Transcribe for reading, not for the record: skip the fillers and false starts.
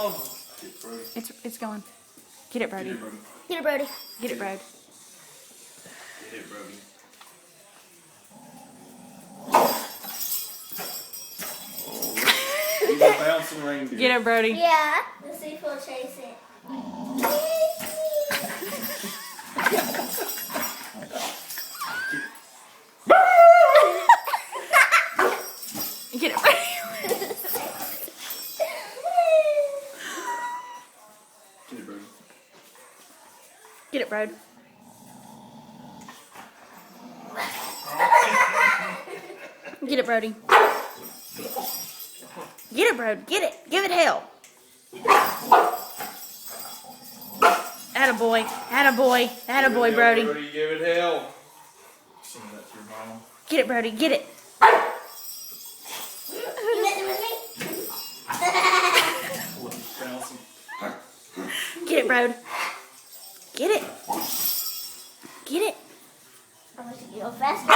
Oh. It's going. Get it, Brody. Get it, Brody. Get it, Brody. Get it, Brody. He's a bouncing reindeer. Get it, Brody. Yeah. Let's see if he'll chase it. Get it, Brody. Get it, Brody. Get it, Brody. Get it, Brody. Get it, Brody. Get it. Give it hell. Attaboy. Attaboy. Attaboy, Brody. Brody, give it hell. Sing that to your mama. Get it, Brody. Get it. You messing with me? Bouncing. Get it, Brody. Get it. Get it. I wish you could go faster.